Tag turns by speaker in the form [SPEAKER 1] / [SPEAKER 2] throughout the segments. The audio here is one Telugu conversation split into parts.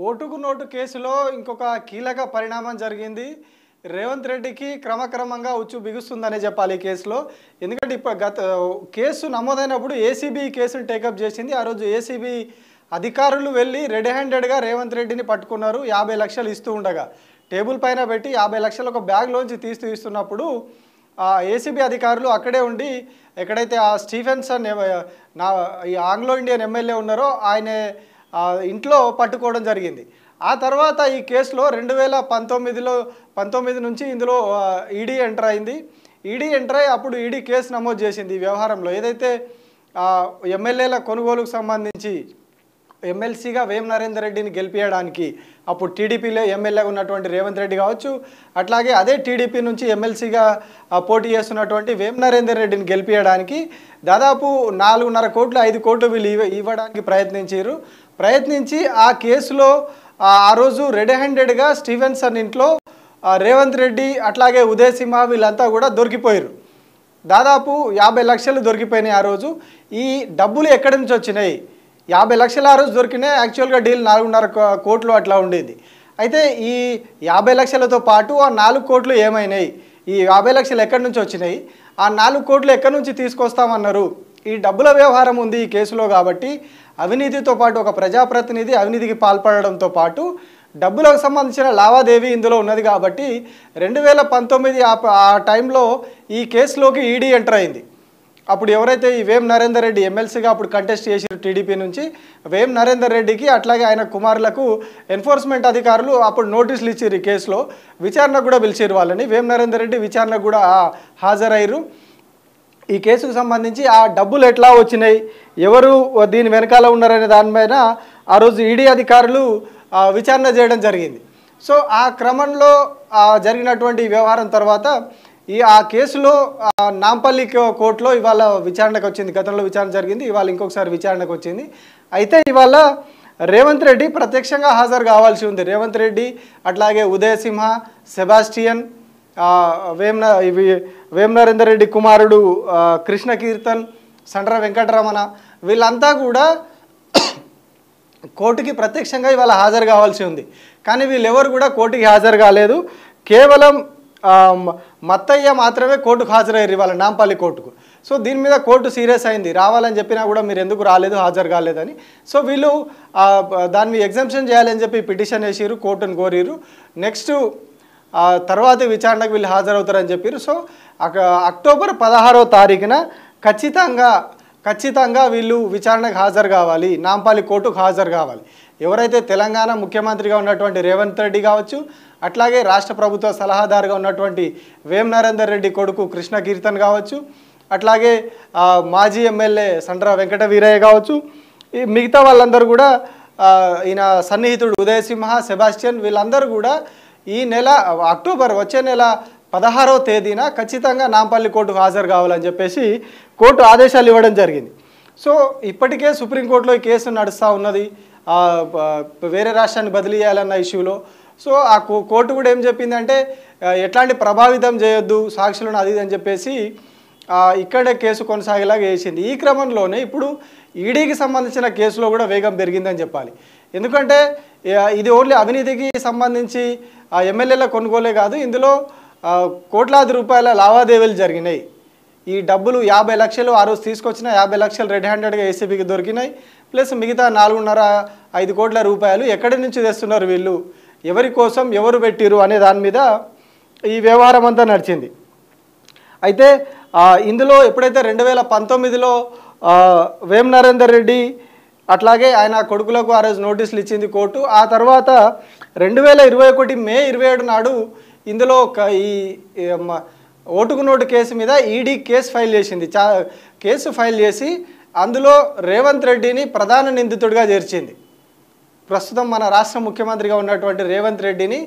[SPEAKER 1] ఓటుకు నోటు కేసులో ఇంకొక కీలక పరిణామం జరిగింది. రేవంత్ రెడ్డికి క్రమక్రమంగా ఉచ్చు బిగుస్తుందనే చెప్పాలి ఈ కేసులో. ఎందుకంటే కేసు నమోదైనప్పుడు ఏసీబీ కేసును టేకప్ చేసింది. ఆ రోజు ఏసీబీ అధికారులు వెళ్ళి రెడ్ హ్యాండెడ్గా రేవంత్ రెడ్డిని పట్టుకున్నారు. 50 లక్షలు ఇస్తూ ఉండగా టేబుల్ పైన పెట్టి 50 లక్షలు ఒక బ్యాగ్లోంచి ఇస్తున్నప్పుడు ఏసీబీ అధికారులు అక్కడే ఉండి ఎక్కడైతే ఆ స్టీఫెన్సన్ ఈ ఆంగ్లో ఇండియన్ ఎమ్మెల్యే ఉన్నారో ఆయన ఇంట్లో పట్టుకోవడం జరిగింది. ఆ తర్వాత ఈ కేసులో 2019 నుంచి ఇందులో ఈడీ ఎంటర్ అయింది. ఈడీ ఎంటర్ అయ్యి అప్పుడు ఈడీ కేసు నమోదు చేసింది. ఈ వ్యవహారంలో ఏదైతే ఎమ్మెల్యేల కొనుగోలుకు సంబంధించి ఎమ్మెల్సీగా వేం నరేందర్ రెడ్డిని గెలిపించడానికి అప్పుడు టీడీపీలో ఎమ్మెల్యేగా ఉన్నటువంటి రేవంత్ రెడ్డి కావచ్చు, అట్లాగే అదే టీడీపీ నుంచి ఎమ్మెల్సీగా పోటీ చేస్తున్నటువంటి వేం నరేందర్ రెడ్డిని గెలిపించడానికి దాదాపు 4.5 కోట్లు 5 కోట్లు వీళ్ళు ఇవ్వడానికి ప్రయత్నించి ఆ కేసులో ఆ రోజు రెడ్ హ్యాండెడ్గా స్టీఫెన్సన్ ఇంట్లో రేవంత్ రెడ్డి అట్లాగే ఉదయ్ సింహ వీళ్ళంతా కూడా దొరికిపోయారు. దాదాపు 50 లక్షలు దొరికిపోయినాయి. ఆ రోజు ఈ డబ్బులు ఎక్కడి నుంచి వచ్చినాయి? 50 లక్షలు ఆ రోజు దొరికినాయి. యాక్చువల్గా డీల్ 4.5 కోట్లు అట్లా ఉండేది. అయితే ఈ 50 లక్షలతో పాటు ఆ 4 కోట్లు ఏమైనాయి? ఈ 50 లక్షలు ఎక్కడి నుంచి వచ్చినాయి? ఆ 4 కోట్లు ఎక్కడి నుంచి తీసుకొస్తామన్నారు? ఈ డబ్బుల వ్యవహారం ఉంది ఈ కేసులో. కాబట్టి అవినీతితో పాటు ఒక ప్రజాప్రతినిధి అవినీతికి పాల్పడడంతో పాటు డబ్బులకు సంబంధించిన లావాదేవీ ఇందులో ఉన్నది. కాబట్టి 2019 ఆ టైంలో ఈ కేసులోకి ఈడీ ఎంటర్ అయింది. అప్పుడు ఎవరైతే ఈ వేం నరేందర్ రెడ్డి ఎమ్మెల్సీగా అప్పుడు కంటెస్ట్ చేసిన టీడీపీ నుంచి వేం నరేందర్ రెడ్డికి అట్లాగే ఆయన కుమారులకు ఎన్ఫోర్స్మెంట్ అధికారులు అప్పుడు నోటీసులు ఇచ్చారు. ఈ కేసులో విచారణకు కూడా పిలిచారు వాళ్ళని. వేం నరేందర్ రెడ్డి విచారణకు కూడా హాజరయ్యారు. ఈ కేసుకు సంబంధించి ఆ డబ్బులు ఎట్లా వచ్చినాయి, ఎవరు దీని వెనకాల ఉన్నారనే దానిపైన ఆ రోజు ఈడీ అధికారులు విచారణ చేయడం జరిగింది. సో ఆ క్రమంలో జరిగినటువంటి వ్యవహారం తర్వాత ఆ కేసులో నాంపల్లి కోర్టులో ఇవాళ విచారణకు వచ్చింది. గతంలో విచారణ జరిగింది, ఇవాళ ఇంకొకసారి విచారణకు వచ్చింది. అయితే ఇవాళ రేవంత్ రెడ్డి ప్రత్యక్షంగా హాజరు కావాల్సి ఉంది. రేవంత్ రెడ్డి అట్లాగే ఉదయ్ సింహ, సెబాస్టియన్, వేం నరేందర్ రెడ్డి కుమారుడు కృష్ణ కీర్తన్, సండ్ర వెంకటరమణ వీళ్ళంతా కూడా కోర్టుకి ప్రత్యక్షంగా ఇవాళ హాజరు కావాల్సి ఉంది. కానీ వీళ్ళెవరు కూడా కోర్టుకి హాజరు కాలేదు. కేవలం మత్తయ్య మాత్రమే కోర్టుకు హాజరయ్యారు ఇవాళ నాంపల్లి కోర్టుకు. సో దీని మీద కోర్టు సీరియస్ అయింది. రావాలని చెప్పినా కూడా మీరు ఎందుకు రాలేదు, హాజరు కాలేదని. సో వీళ్ళు దాన్ని ఎగ్జంప్షన్ చేయాలని చెప్పి పిటిషన్ వేసిరు, కోర్టును కోరిరు. నెక్స్ట్ తర్వాత విచారణకు వీళ్ళు హాజరవుతారని చెప్పారు. సో అక్టోబర్ 16వ తారీఖున ఖచ్చితంగా వీళ్ళు విచారణకు హాజరు కావాలి, నాంపల్లి కోర్టుకు హాజరు కావాలి. ఎవరైతే తెలంగాణ ముఖ్యమంత్రిగా ఉన్నటువంటి రేవంత్ రెడ్డి కావచ్చు, అట్లాగే రాష్ట్ర ప్రభుత్వ సలహాదారుగా ఉన్నటువంటి వేం నరేందర్ రెడ్డి కొడుకు కృష్ణ కీర్తన్ కావచ్చు, అట్లాగే మాజీ ఎమ్మెల్యే సండ్ర వెంకట వీరయ్య కావచ్చు, ఈ మిగతా వాళ్ళందరూ కూడా ఈయన సన్నిహితుడు ఉదయ్ సింహ, సెబాస్టియన్ వీళ్ళందరూ కూడా ఈ నెల వచ్చే నెల 16వ తేదీన ఖచ్చితంగా నాంపల్లి కోర్టుకు హాజరు కావాలని చెప్పేసి కోర్టు ఆదేశాలు ఇవ్వడం జరిగింది. సో ఇప్పటికే సుప్రీంకోర్టులో ఈ కేసు నడుస్తూ ఉన్నది, వేరే రాష్ట్రాన్ని బదిలీ చేయాలన్న ఇష్యూలో. సో ఆ కోర్టు కూడా ఏం చెప్పిందంటే ఎట్లాంటి ప్రభావితం చేయొద్దు సాక్షులను అది అని చెప్పేసి ఇక్కడే కేసు కొనసాగేలాగా చేసింది. ఈ క్రమంలోనే ఇప్పుడు ఈడీకి సంబంధించిన కేసులో కూడా వేగం పెరిగిందని చెప్పాలి. ఎందుకంటే ఇది ఓన్లీ అవినీతికి సంబంధించి ఎమ్మెల్యేల కొనుగోలే కాదు, ఇందులో కోట్లాది రూపాయల లావాదేవీలు జరిగినాయి. ఈ డబ్బులు 50 లక్షలు ఆ రోజు తీసుకొచ్చిన 50 లక్షలు రెడ్ హ్యాండెడ్గా ఏసీబీకి దొరికినాయి. ప్లస్ మిగతా 4.5 కోట్ల రూపాయలు ఎక్కడి నుంచి తెస్తున్నారు వీళ్ళు, ఎవరి కోసం ఎవరు పెట్టిరు అనే దాని మీద ఈ వ్యవహారం అంతా నడిచింది. అయితే ఇందులో ఎప్పుడైతే 2019లో వేం నరేందర్ రెడ్డి అట్లాగే ఆయన కొడుకులకు ఆ రోజు నోటీసులు ఇచ్చింది కోర్టు. ఆ తర్వాత 2021 మే 27 నాడు ఇందులో ఈ ఓటుకు నోటు కేసు మీద ఈడీ కేసు ఫైల్ చేసి అందులో రేవంత్ రెడ్డిని ప్రధాన నిందితుడిగా చేర్చింది. ప్రస్తుతం మన రాష్ట్ర ముఖ్యమంత్రిగా ఉన్నటువంటి రేవంత్ రెడ్డిని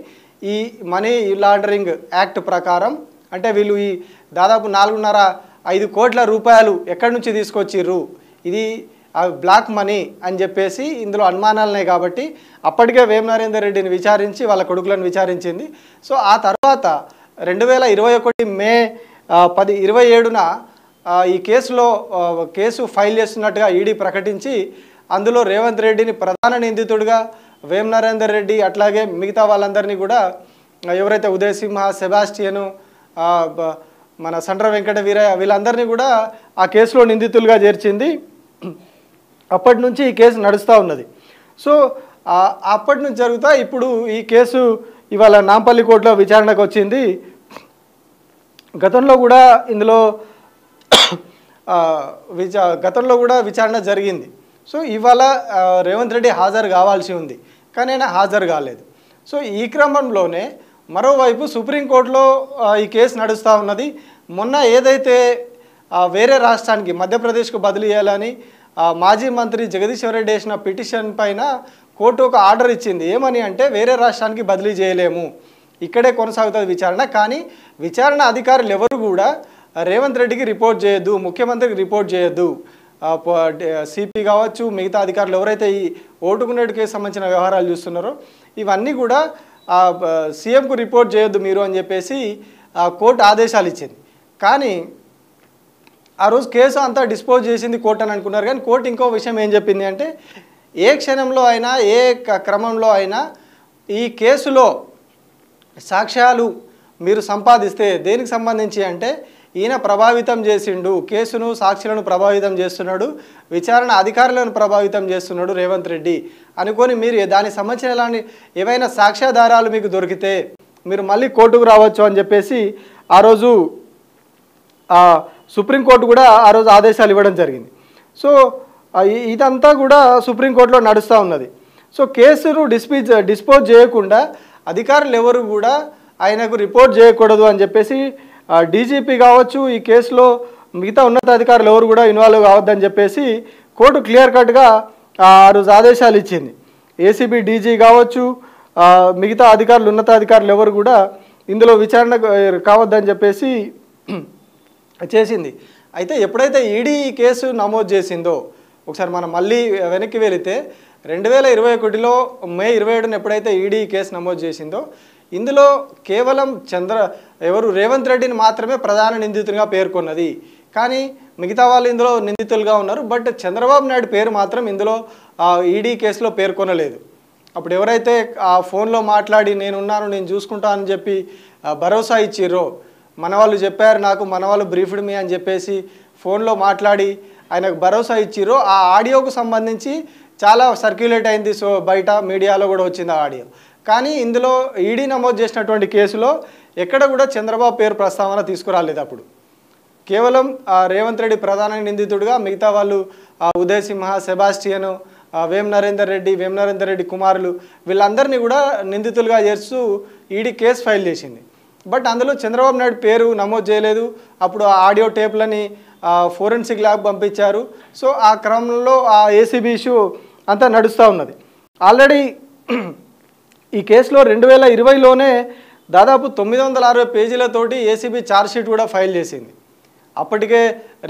[SPEAKER 1] ఈ మనీ లాండరింగ్ యాక్ట్ ప్రకారం అంటే వీళ్ళు ఈ దాదాపు 4.5 కోట్ల రూపాయలు ఎక్కడి నుంచి తీసుకొచ్చిర్రు, ఇది బ్లాక్ మనీ అని చెప్పేసి ఇందులో అనుమానాలున్నాయి. కాబట్టి అప్పటికే వేం నరేందర్ రెడ్డిని విచారించి వాళ్ళ కొడుకులను విచారించింది. సో ఆ తర్వాత 2021 మే 27న ఈ కేసు ఫైల్ చేస్తున్నట్టుగా ఈడీ ప్రకటించి అందులో రేవంత్ రెడ్డిని ప్రధాన నిందితుడిగా వేం నరేందర్ రెడ్డి అట్లాగే మిగతా వాళ్ళందరినీ కూడా ఎవరైతే ఉదయ్ సింహ, సెబాస్టియను, మన సండ్ర వెంకట వీరయ్య వీళ్ళందరినీ కూడా ఆ కేసులో నిందితులుగా చేర్చింది. అప్పటి నుంచి ఈ కేసు నడుస్తూ ఉన్నది. సో అప్పటి నుంచి జరుగుతా ఇప్పుడు ఈ కేసు ఇవాళ నాంపల్లి కోర్టులో విచారణకు వచ్చింది. గతంలో కూడా ఇందులో విచారణ జరిగింది. సో ఇవాళ రేవంత్ రెడ్డి హాజరు కావాల్సి ఉంది, కానీ ఆయన హాజరు కాలేదు. సో ఈ క్రమంలోనే మరోవైపు సుప్రీంకోర్టులో ఈ కేసు నడుస్తూ ఉన్నది. మొన్న ఏదైతే వేరే రాష్ట్రానికి మధ్యప్రదేశ్కు బదిలీ చేయాలని మాజీ మంత్రి జగదీశ్వర్ రెడ్డి వేసిన పిటిషన్ పైన కోర్టు ఒక ఆర్డర్ ఇచ్చింది. ఏమని అంటే వేరే రాష్ట్రానికి బదిలీ చేయలేము, ఇక్కడే కొనసాగుతుంది విచారణ. కానీ విచారణ అధికారులు ఎవరు కూడా రేవంత్ రెడ్డికి రిపోర్ట్ చేయొద్దు, ముఖ్యమంత్రికి రిపోర్ట్ చేయొద్దు, సిపి కావచ్చు మిగతా అధికారులు ఎవరైతే ఈ ఓటుకునేటు కేసు సంబంధించిన వ్యవహారాలు చూస్తున్నారో ఇవన్నీ కూడా సీఎంకు రిపోర్ట్ చేయొద్దు మీరు అని చెప్పేసి కోర్టు ఆదేశాలు ఇచ్చింది. కానీ ఆ రోజు కేసు అంతా డిస్పోజ్ చేసింది కోర్టు అని అనుకున్నారు. కానీ కోర్టు ఇంకో విషయం ఏం చెప్పింది అంటే ఏ క్షణంలో అయినా ఏ క్రమంలో అయినా ఈ కేసులో సాక్ష్యాలు మీరు సంపాదిస్తే దేనికి సంబంధించి అంటే ఈయన ప్రభావితం చేసిండు, కేసును సాక్షులను ప్రభావితం చేస్తున్నాడు, విచారణ అధికారులను ప్రభావితం చేస్తున్నాడు రేవంత్ రెడ్డి అనుకొని మీరు దానికి సంబంధించిన ఏవైనా సాక్ష్యాధారాలు మీకు దొరికితే మీరు మళ్ళీ కోర్టుకు రావచ్చు అని చెప్పేసి ఆ రోజు సుప్రీంకోర్టు కూడా ఆ రోజు ఆదేశాలు ఇవ్వడం జరిగింది. సో ఇదంతా కూడా సుప్రీంకోర్టులో నడుస్తూ ఉన్నది. సో కేసును డిస్పోజ్ చేయకుండా అధికారులు ఎవరు కూడా ఆయనకు రిపోర్ట్ చేయకూడదు అని చెప్పేసి డీజీపీ కావచ్చు ఈ కేసులో మిగతా ఉన్నతాధికారులు ఎవరు కూడా ఇన్వాల్వ్ కావద్దని చెప్పేసి కోర్టు క్లియర్ కట్గా ఆ రోజు ఆదేశాలు ఇచ్చింది. ఏసీబీ డీజీ కావచ్చు మిగతా అధికారులు ఉన్నతాధికారులు ఎవరు కూడా ఇందులో విచారణ కావద్దని చెప్పేసి చేసింది. అయితే ఎప్పుడైతే ఈడీ ఈ కేసు నమోదు చేసిందో ఒకసారి మనం మళ్ళీ వెనక్కి వెళితే 2021లో మే 27న ఎప్పుడైతే ఈడీ కేసు నమోదు చేసిందో ఇందులో కేవలం రేవంత్ రెడ్డిని మాత్రమే ప్రధాన నిందితునిగా పేర్కొన్నది. కానీ మిగతా వాళ్ళు ఇందులో నిందితులుగా ఉన్నారు. బట్ చంద్రబాబు నాయుడు పేరు మాత్రం ఇందులో ఈడీ కేసులో పేర్కొనలేదు. అప్పుడు ఎవరైతే ఆ ఫోన్లో మాట్లాడి నేనున్నాను నేను చూసుకుంటానని చెప్పి భరోసా ఇచ్చిర్రో, మన వాళ్ళు చెప్పారు నాకు, మన వాళ్ళు బ్రీఫ్డ్ మీ అని చెప్పేసి ఫోన్లో మాట్లాడి ఆయనకు భరోసా ఇచ్చిర్రో ఆ ఆడియోకు సంబంధించి చాలా సర్క్యులేట్ అయింది. సో బయట మీడియాలో కూడా వచ్చింది ఆ ఆడియో. కానీ ఇందులో ఈడీ నమోదు చేసినటువంటి కేసులో ఎక్కడ కూడా చంద్రబాబు పేరు ప్రస్తావన తీసుకురాలేదు. అప్పుడు కేవలం రేవంత్ రెడ్డి ప్రధాన నిందితుడిగా మిగతా వాళ్ళు ఉదయ్ సింహ, సెబాస్టియను, వేం నరేందర్ రెడ్డి కుమారులు వీళ్ళందరినీ కూడా నిందితులుగా చేస్తూ ఈడీ కేసు ఫైల్ చేసింది. బట్ అందులో చంద్రబాబు నాయుడు పేరు నమోదు చేయలేదు. అప్పుడు ఆ ఆడియో టేప్లని ఫోరెన్సిక్ ల్యాబ్ పంపించారు. సో ఆ క్రమంలో ఆ ఏసీబీ ఇష్యూ అంతా నడుస్తూ ఉన్నది. ఆల్రెడీ ఈ కేసులో 2020లోనే దాదాపు 960 పేజీలతోటి ఏసీబీ ఛార్జ్షీట్ కూడా ఫైల్ చేసింది. అప్పటికే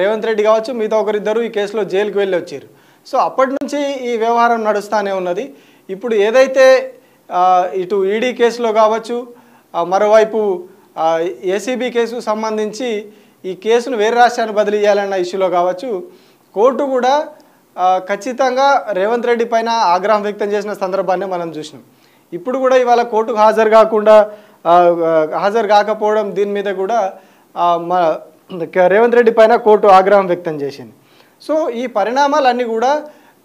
[SPEAKER 1] రేవంత్ రెడ్డి కావచ్చు మిగతా ఒకరిద్దరు ఈ కేసులో జైలుకి వెళ్ళి వచ్చారు. సో అప్పటి నుంచి ఈ వ్యవహారం నడుస్తూనే ఉన్నది. ఇప్పుడు ఏదైతే ఇటు ఈడీ కేసులో కావచ్చు మరోవైపు ఏసీబీ కేసుకు సంబంధించి ఈ కేసును వేరే రాష్ట్రానికి బదిలీ చేయాలన్న ఇష్యూలో కావచ్చు కోర్టు కూడా ఖచ్చితంగా రేవంత్ రెడ్డి పైన ఆగ్రహం వ్యక్తం చేసిన సందర్భాన్ని మనం చూసినాం. ఇప్పుడు కూడా ఇవాళ కోర్టుకు హాజరు కాకపోవడం దీని మీద కూడా రేవంత్ రెడ్డి పైన కోర్టు ఆగ్రహం వ్యక్తం చేసింది. సో ఈ పరిణామాలన్నీ కూడా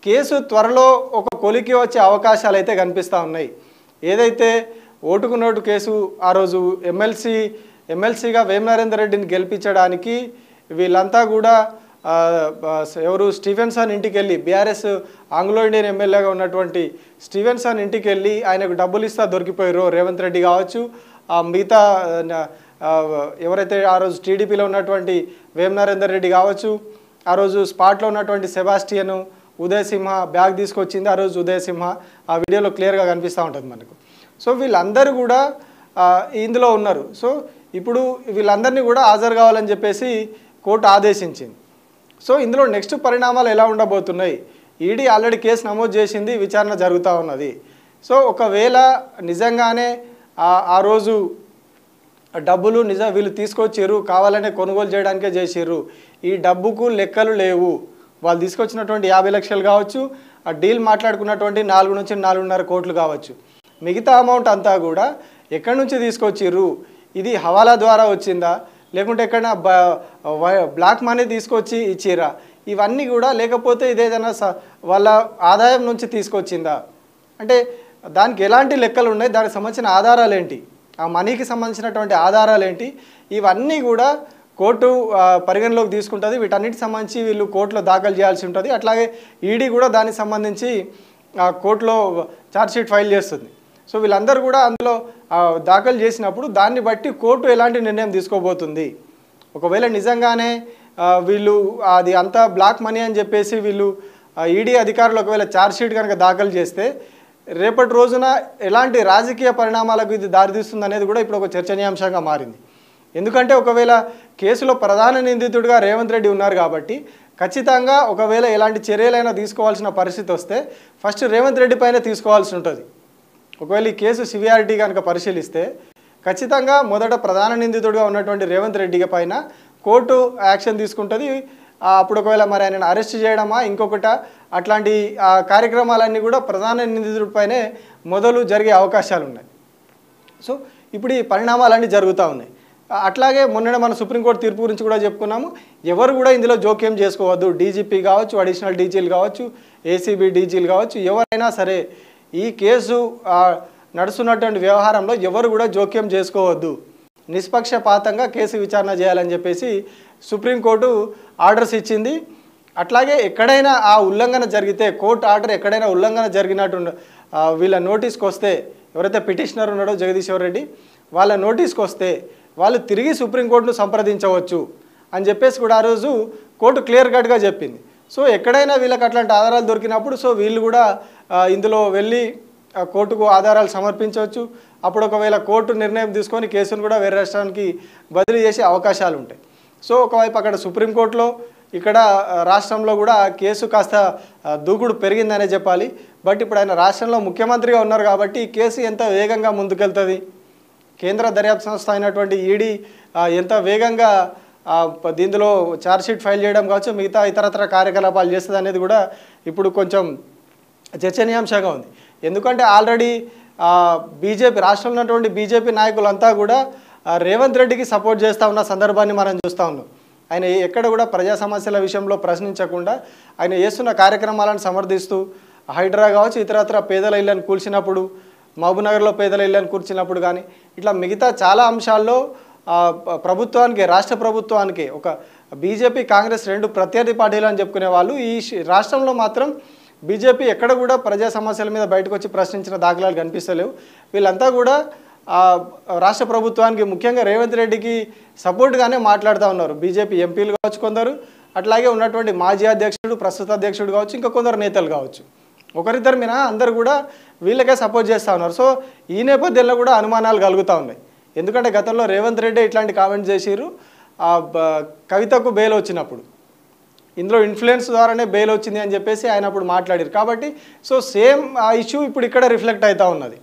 [SPEAKER 1] కేసు త్వరలో ఒక కొలికి వచ్చే అవకాశాలు అయితే కనిపిస్తూ ఉన్నాయి. ఏదైతే ఓటుకు నోటు కేసు ఆ రోజు ఎమ్మెల్సీగా వేం నరేందర్ రెడ్డిని గెలిపించడానికి వీళ్ళంతా కూడా ఎవరు స్టీఫెన్సన్ ఇంటికి వెళ్ళి బీఆర్ఎస్ ఆంగ్లో ఇండియన్ ఎమ్మెల్యేగా ఉన్నటువంటి స్టీఫెన్సన్ ఇంటికి వెళ్ళి ఆయనకు డబ్బులు ఇస్తా దొరికిపోయారో రేవంత్ రెడ్డి కావచ్చు మిగతా ఎవరైతే ఆ రోజు టీడీపీలో ఉన్నటువంటి వేం నరేందర్ రెడ్డి కావచ్చు ఆ రోజు స్పాట్లో ఉన్నటువంటి సెబాస్టియను, ఉదయ్ సింహ బ్యాగ్ తీసుకొచ్చింది ఆ రోజు ఉదయ్ సింహ, ఆ వీడియోలో క్లియర్గా కనిపిస్తూ ఉంటుంది మనకు. సో వీళ్ళందరూ కూడా ఇందులో ఉన్నారు. సో ఇప్పుడు వీళ్ళందరినీ కూడా హాజరు కావాలని చెప్పేసి కోర్టు ఆదేశించింది. సో ఇందులో నెక్స్ట్ పరిణామాలు ఎలా ఉండబోతున్నాయి? ఈడీ ఆల్రెడీ కేసు నమోదు చేసింది, విచారణ జరుగుతూ ఉన్నది. సో ఒకవేళ నిజంగానే ఆ రోజు డబ్బులు వీళ్ళు తీసుకొచ్చారు, కావాలనే కొనుగోలు చేయడానికే చేసారు, ఈ డబ్బుకు లెక్కలు లేవు, వాళ్ళు తీసుకొచ్చినటువంటి 50 లక్షలు కావచ్చు ఆ డీల్ మాట్లాడుకున్నటువంటి 4 నుంచి 4.5 కోట్లు కావచ్చు. మిగతా అమౌంట్ అంతా కూడా ఎక్కడి నుంచి తీసుకొచ్చిర్రు, ఇది హవాలా ద్వారా వచ్చిందా లేకుంటే ఎక్కడైనా బ్లాక్ మనీ తీసుకొచ్చి ఇచ్చిరా, ఇవన్నీ కూడా లేకపోతే ఇదేదైనా వాళ్ళ ఆదాయం నుంచి తీసుకొచ్చిందా అంటే దానికి ఎలాంటి లెక్కలు ఉన్నాయి, దానికి సంబంధించిన ఆధారాలు ఏంటి, ఆ మనీకి సంబంధించినటువంటి ఆధారాలు ఏంటి, ఇవన్నీ కూడా కోర్టు పరిగణలోకి తీసుకుంటుంది. వీటన్నిటికి సంబంధించి వీళ్ళు కోర్టులో దాఖలు చేయాల్సి ఉంటుంది. అట్లాగే ఈడీ కూడా దానికి సంబంధించి కోర్టులో ఛార్జ్షీట్ ఫైల్ చేస్తుంది. సో వీళ్ళందరూ కూడా అందులో దాఖలు చేసినప్పుడు దాన్ని బట్టి కోర్టు ఎలాంటి నిర్ణయం తీసుకోబోతుంది. ఒకవేళ నిజంగానే వీళ్ళు అది అంతా బ్లాక్ మనీ అని చెప్పేసి వీళ్ళు ఈడీ అధికారులు ఒకవేళ ఛార్జ్షీట్ కనుక దాఖలు చేస్తే రేపటి రోజున ఎలాంటి రాజకీయ పరిణామాలకు ఇది దారితీస్తుంది అనేది కూడా ఇప్పుడు ఒక చర్చనీయాంశంగా మారింది. ఎందుకంటే ఒకవేళ కేసులో ప్రధాన నిందితుడిగా రేవంత్ రెడ్డి ఉన్నారు కాబట్టి ఖచ్చితంగా ఒకవేళ ఎలాంటి చర్యలైనా తీసుకోవాల్సిన పరిస్థితి వస్తే ఫస్ట్ రేవంత్ రెడ్డి పైన తీసుకోవాల్సి ఉంటుంది. ఒకవేళ ఈ కేసు సివియారిటీ కనుక పరిశీలిస్తే ఖచ్చితంగా మొదట ప్రధాన నిందితుడిగా ఉన్నటువంటి రేవంత్ రెడ్డి పైన కోర్టు యాక్షన్ తీసుకుంటుంది. అప్పుడు ఒకవేళ మరి ఆయనను అరెస్ట్ చేయడమా ఇంకొకట అట్లాంటి కార్యక్రమాలన్నీ కూడా ప్రధాన నిందితుడిపైనే మొదలు జరిగే అవకాశాలు ఉన్నాయి. సో ఇప్పుడు ఈ పరిణామాలన్నీ జరుగుతూ ఉన్నాయి. అట్లాగే మొన్న మన సుప్రీంకోర్టు తీర్పు గురించి కూడా చెప్పుకున్నాము. ఎవరు కూడా ఇందులో జోక్యం చేసుకోవద్దు. డీజీపీ కావచ్చు, అడిషనల్ డీజీలు కావచ్చు, ఏసీబీ డీజీలు కావచ్చు, ఎవరైనా సరే ఈ కేసు నడుస్తున్నటువంటి వ్యవహారంలో ఎవరు కూడా జోక్యం చేసుకోవద్దు, నిష్పక్షపాతంగా కేసు విచారణ చేయాలని చెప్పేసి సుప్రీంకోర్టు ఆర్డర్స్ ఇచ్చింది. అట్లాగే ఎక్కడైనా ఆ ఉల్లంఘన జరిగితే కోర్టు ఆర్డర్ ఎక్కడైనా ఉల్లంఘన జరిగినట్టు వీళ్ళ నోటీస్కి వస్తే, ఎవరైతే పిటిషనర్ ఉన్నాడో జగదీశ్వర్ రెడ్డి వాళ్ళ నోటీస్కి వస్తే వాళ్ళు తిరిగి సుప్రీంకోర్టును సంప్రదించవచ్చు అని చెప్పేసి కూడా ఆ రోజు కోర్టు క్లియర్ కట్గా చెప్పింది. సో ఎక్కడైనా వీళ్ళకి అట్లాంటి ఆధారాలు దొరికినప్పుడు సో వీళ్ళు కూడా ఇందులో వెళ్ళి కోర్టుకు ఆధారాలు సమర్పించవచ్చు. అప్పుడు ఒకవేళ కోర్టు నిర్ణయం తీసుకొని కేసును కూడా వేరే రాష్ట్రానికి బదిలీ చేసే అవకాశాలు ఉంటాయి. సో ఒకవైపు అక్కడ సుప్రీంకోర్టులో, ఇక్కడ రాష్ట్రంలో కూడా కేసు కాస్త దూకుడు పెరిగిందనే చెప్పాలి. బట్ ఇప్పుడు ఆయన రాష్ట్రంలో ముఖ్యమంత్రిగా ఉన్నారు కాబట్టి ఈ కేసు ఎంత వేగంగా ముందుకెళ్తుంది, కేంద్ర దర్యాప్తు సంస్థ అయినటువంటి ఈడీ ఎంత వేగంగా దీనిలో ఛార్జ్షీట్ ఫైల్ చేయడం కావచ్చు, మిగతా ఇతరత్ర కార్యకలాపాలు చేస్తుంది అనేది కూడా ఇప్పుడు కొంచెం చర్చనీయాంశంగా ఉంది. ఎందుకంటే ఆల్రెడీ బీజేపీ రాష్ట్రంలో ఉన్నటువంటి బీజేపీ నాయకులంతా కూడా రేవంత్ రెడ్డికి సపోర్ట్ చేస్తూ ఉన్న సందర్భాన్ని మనం చూస్తూ ఉన్నాం. ఆయన ఎక్కడ కూడా ప్రజా సమస్యల విషయంలో ప్రశ్నించకుండా ఆయన చేస్తున్న కార్యక్రమాలను సమర్థిస్తూ హైడ్రా కావచ్చు, ఇతరత్ర పేదల ఇళ్లను కూల్చినప్పుడు, మహబూబ్నగర్లో పేదల ఇళ్లను కూర్చినప్పుడు కానీ ఇట్లా మిగతా చాలా అంశాల్లో ప్రభుత్వానికి, రాష్ట్ర ప్రభుత్వానికి ఒక బీజేపీ కాంగ్రెస్ రెండు ప్రత్యర్థి పార్టీలు అని చెప్పుకునే వాళ్ళు ఈ రాష్ట్రంలో మాత్రం బీజేపీ ఎక్కడ కూడా ప్రజా సమస్యల మీద బయటకు వచ్చి ప్రశ్నించిన దాఖలాలు కనిపిస్తలేవు. వీళ్ళంతా కూడా రాష్ట్ర ప్రభుత్వానికి ముఖ్యంగా రేవంత్ రెడ్డికి సపోర్ట్గానే మాట్లాడుతూ ఉన్నారు. బీజేపీ ఎంపీలు కావచ్చు కొందరు, అట్లాగే ఉన్నటువంటి మాజీ అధ్యక్షుడు, ప్రస్తుత అధ్యక్షుడు కావచ్చు, ఇంకా కొందరు నేతలు కావచ్చు, ఒకరిద్దరు మీద అందరు కూడా వీళ్ళకే సపోర్ట్ చేస్తూ ఉన్నారు. సో ఈ నేపథ్యంలో కూడా అనుమానాలు కలుగుతూ ఉన్నాయి. ఎందుకంటే గతంలో రేవంత్ రెడ్డి ఇట్లాంటి కామెంట్స్ చేసిర్రు కవితకు బెయిల్ వచ్చినప్పుడు, ఇందులో ఇన్ఫ్లుయెన్స్ ద్వారానే బెయిల్ వచ్చింది అని చెప్పేసి ఆయన అప్పుడు మాట్లాడారు. కాబట్టి సో సేమ్ ఆ ఇష్యూ ఇప్పుడు ఇక్కడ రిఫ్లెక్ట్ అవుతూ ఉన్నది.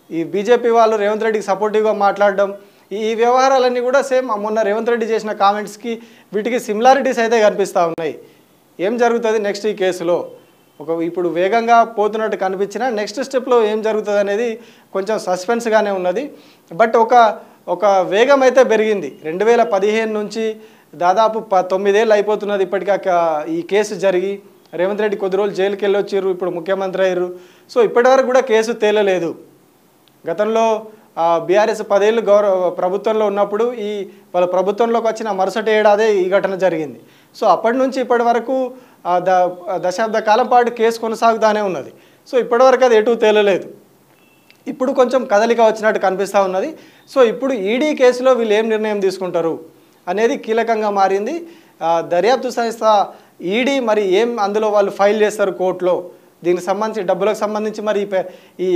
[SPEAKER 1] ఈ బీజేపీ వాళ్ళు రేవంత్ రెడ్డికి సపోర్టివ్గా మాట్లాడడం, ఈ వ్యవహారాలన్నీ కూడా సేమ్ మొన్న రేవంత్ రెడ్డి చేసిన కామెంట్స్కి వీటికి సిమిలారిటీస్ అయితే కనిపిస్తూ ఉన్నాయి. ఏం జరుగుతుంది నెక్స్ట్ ఈ కేసులో, ఇప్పుడు వేగంగా పోతున్నట్టు కనిపించినా నెక్స్ట్ స్టెప్లో ఏం జరుగుతుంది అనేది కొంచెం సస్పెన్స్గానే ఉన్నది. బట్ ఒక వేగం అయితే పెరిగింది. 2015 నుంచి దాదాపు 9 ఏళ్ళు అయిపోతున్నది ఇప్పటికీ ఈ కేసు జరిగి. రేవంత్ రెడ్డి కొద్ది రోజులు జైలుకి వెళ్ళి వచ్చిర్రు, ఇప్పుడు ముఖ్యమంత్రి అయ్యారు. సో ఇప్పటివరకు కూడా కేసు తేలలేదు. గతంలో బీఆర్ఎస్ 10 ఏళ్ళు ప్రభుత్వంలో ఉన్నప్పుడు వాళ్ళ ప్రభుత్వంలోకి వచ్చిన మరుసటి ఏడాదే ఈ ఘటన జరిగింది. సో అప్పటి నుంచి ఇప్పటి వరకు దశాబ్ద కాలం పాటు కేసు కొనసాగుతూనే ఉన్నది. సో ఇప్పటివరకు అది ఎటు తేలలేదు. ఇప్పుడు కొంచెం కదలిక వచ్చినట్టు కనిపిస్తూ ఉన్నది. సో ఇప్పుడు ఈడీ కేసులో వీళ్ళు ఏం నిర్ణయం తీసుకుంటారు అనేది కీలకంగా మారింది. దర్యాప్తు సంస్థ ఈడీ మరి ఏం అందులో వాళ్ళు ఫైల్ చేస్తారు కోర్టులో, దీనికి సంబంధించి డబ్బులకు సంబంధించి మరి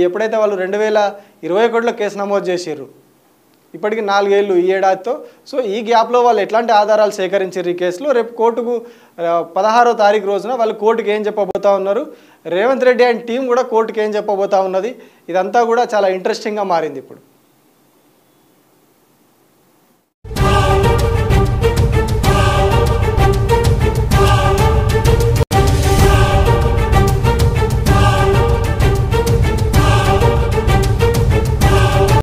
[SPEAKER 1] ఎప్పుడైతే వాళ్ళు 2021లో కేసు నమోదు చేసారు, ఇప్పటికి 4 ఏళ్ళు ఈ ఏడాదితో. సో ఈ గ్యాప్లో వాళ్ళు ఎట్లాంటి ఆధారాలు సేకరించారు ఈ కేసులో, రేపు కోర్టుకు 16వ తారీఖు రోజున వాళ్ళు కోర్టుకు ఏం చెప్పబోతా ఉన్నారు, రేవంత్ రెడ్డి అండ్ టీం కూడా కోర్టుకు ఏం చెప్పబోతా ఉన్నది, ఇదంతా కూడా చాలా ఇంట్రెస్టింగ్గా మారింది ఇప్పుడు.